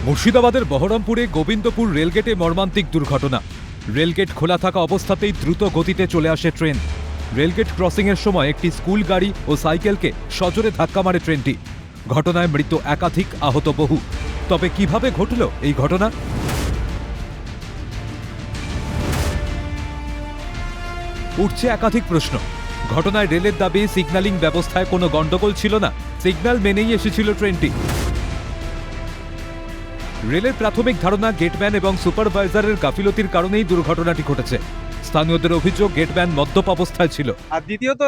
মুর্শিদাবাদের বহরমপুরে গোবিন্দপুর রেলগেটে মর্মান্তিক দুর্ঘটনা। রেলগেট খোলা থাকা অবস্থাতেই দ্রুত গতিতে চলে আসে ট্রেন। রেলগেট ক্রসিংয়ের সময় একটি স্কুল গাড়ি ও সাইকেলকে সজোরে ধাক্কা মারে ট্রেনটি। ঘটনায় মৃত একাধিক, আহত বহু। তবে কিভাবে ঘটল এই ঘটনা? উঠছে একাধিক প্রশ্ন। ঘটনায় রেলের দাবি সিগন্যালিং ব্যবস্থায় কোনো গন্ডগোল ছিল না, সিগন্যাল মেনেই এসেছিল ট্রেনটি। রেলের প্রাথমিক ধারণা গেটম্যান এবং সুপারভাইজারের গাফিলতির কারণেই দুর্ঘটনাটি ঘটেছে। স্থানীয়দের অভিযোগ গেটম্যান মদ্যপ অবস্থায় ছিল। আর দ্বিতীয়ত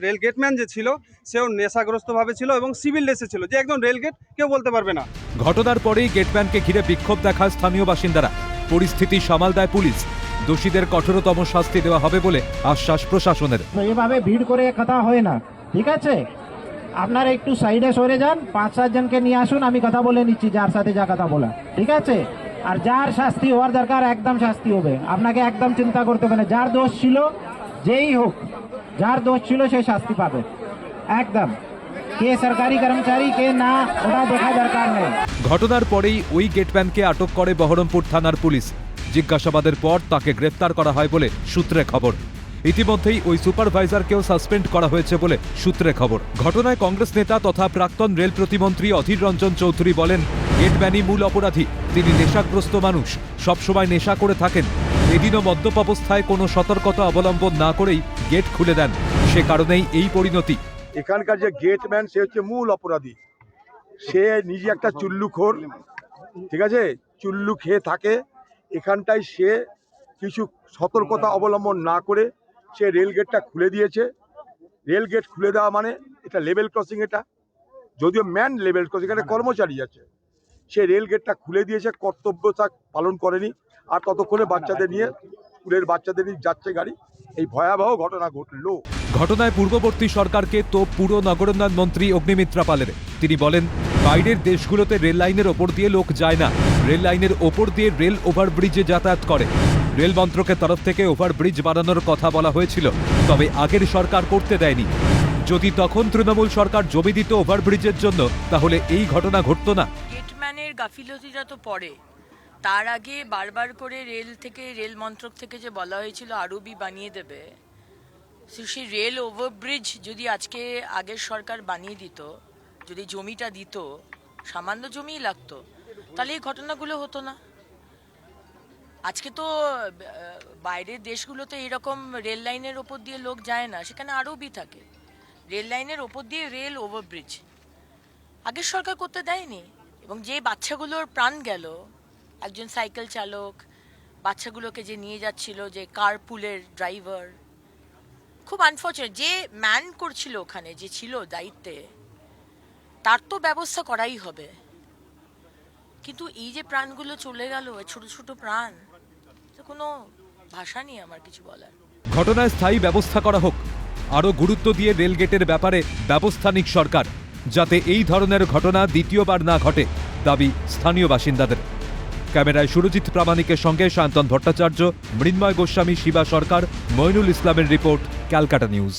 রেল গেটম্যান যে ছিল সেও নেশাগ্রস্ত ভাবে ছিল এবং সিভিল ড্রেসে ছিল, যে একদম রেলগেট কেউ বলতে পারবে না। ঘটনার পরেই গেটম্যানকে ঘিরে বিক্ষোভ দেখায় স্থানীয় বাসিন্দারা। পরিস্থিতি সামাল দেয় পুলিশ। দোষীদের কঠোরতম শাস্তি দেওয়া হবে বলে আশ্বাস প্রশাসনের। এভাবে ভিড় করে কথা হয় না, ঠিক আছে? আপনারা একটু সাইডে সরে যান, 5-7 জনকে নিয়ে আসুন, আমি কথা বলে নিচ্ছি যার সাথে যা কথা বলা, ঠিক আছে? আর যার শাস্তি হওয়ার দরকার একদম শাস্তি হবে, আপনাকে একদম চিন্তা করতে হবে না। যার দোষ ছিল, যেই হোক, যার দোষ ছিল সে শাস্তি পাবে একদম। কে সরকারি কর্মচারী কে না, ওটা দেখা দরকার নেই। ঘটনার পরেই ওই গেটম্যানকে আটক করে বহরমপুর থানার পুলিশ। জিজ্ঞাসাবাদের পর তাকে গ্রেফতার করা হয় বলে সূত্রে খবর। ইতিমধ্যেই ওই সুপারভাইজারকেও সাসপেন্ড করা হয়েছে বলে সূত্রে খবর। ঘটনায় কংগ্রেস নেতা তথা প্রাক্তন রেল প্রতিমন্ত্রী অধীর রঞ্জন চৌধুরী বলেন, গেটম্যানই মূল অপরাধী। তিনি নেশাগ্রস্ত মানুষ, সবসময় নেশা করে থাকেন। এদিনও মদ্যপ অবস্থায় কোনো সতর্কতা অবলম্বন না করেই গেট খুলে দেন। সে কারণেই এই পরিণতি। এখানকার যে গেটম্যান সে হচ্ছে মূল অপরাধী। সে নিজে একটা চুল্লুখোর, ঠিক আছে? চুল্লু খেয়ে থাকে। এখানটায় সে কিছু সতর্কতা অবলম্বন না করে সে রেল গেটটা খুলে দিয়েছে। রেল গেট খুলে দেওয়া মানে এটা লেভেল ক্রসিং, এটা যদিও ম্যান লেভেল ক্রসিং, এখানে কর্মচারী আছে। সে রেল গেটটা খুলে দিয়েছে, কর্তব্য তা পালন করেনি। আর ততক্ষণে বাচ্চাদের নিয়ে, স্কুলের বাচ্চাদের নিয়ে যাচ্ছে গাড়ি। এই ভয়াবহ ঘটনা ঘটল। ঘটনায় পূর্ববর্তী সরকারকে তো পুরো নগরোন্নয়ন মন্ত্রী অগ্নিমিত্রা পালের। তিনি বলেন, বাইরের দেশগুলোতে রেল লাইনের ওপর দিয়ে লোক যায় না, রেল লাইনের ওপর দিয়ে রেল ওভারব্রিজে যাতায়াত করে। রেল মন্ত্রকের তরফ থেকে ওভারব্রিজ বানানোর কথা বলা হয়েছিল, তবে আগের সরকার করতে দেয়নি। যদি তখন তৃণমূল সরকার জমি দিত ওভারব্রিজের জন্য, তাহলে এই ঘটনা ঘটত না। গেটম্যানের গাফিলতিটা তো পরে, তার আগে বারবার করে রেল মন্ত্রক থেকে যে বলা হয়েছিল আরবি বানিয়ে দেবে, সেই রেল ওভারব্রিজ যদি আজকে আগের সরকার বানিয়ে দিত, যদি জমিটা দিত, সামান্য জমিই লাগতো, তাহলে এই ঘটনাগুলো হতো না। আজকে তো বাইরের দেশগুলোতে এরকম রেল লাইনের ওপর দিয়ে লোক যায় না, সেখানে আরবি থাকে। রেল লাইনের ওপর দিয়ে রেল ওভারব্রিজ আগের সরকার করতে দেয়নি। এবং যে বাচ্চাগুলোর প্রাণ গেল, একজন সাইকেল চালক, বাচ্চাগুলোকে যে নিয়ে যাচ্ছিল, যে কারপুলের ড্রাইভার, খুব আনফর্চুনেট। যে ম্যান করছিল ওখানে, যে ছিল দায়িত্বে, তার তো ব্যবস্থা করাই হবে। কিন্তু এই যে প্রাণগুলো চলে গেল, ছোট ছোট প্রাণ, কোনো ভাষা নেই আমার কিছু বলার। ঘটনায় স্থায়ী ব্যবস্থা করা হোক। আরও গুরুত্ব দিয়ে রেলগেটের ব্যাপারে ব্যবস্থা নিক সরকার, যাতে এই ধরনের ঘটনা দ্বিতীয়বার না ঘটে, দাবি স্থানীয় বাসিন্দাদের। ক্যামেরায় সুরজিৎ প্রামাণিকের সঙ্গে সায়ন্তন ভট্টাচার্য, মৃন্ময় গোস্বামী, শিবা সরকার, মইনুল ইসলামের রিপোর্ট, ক্যালকাটা নিউজ।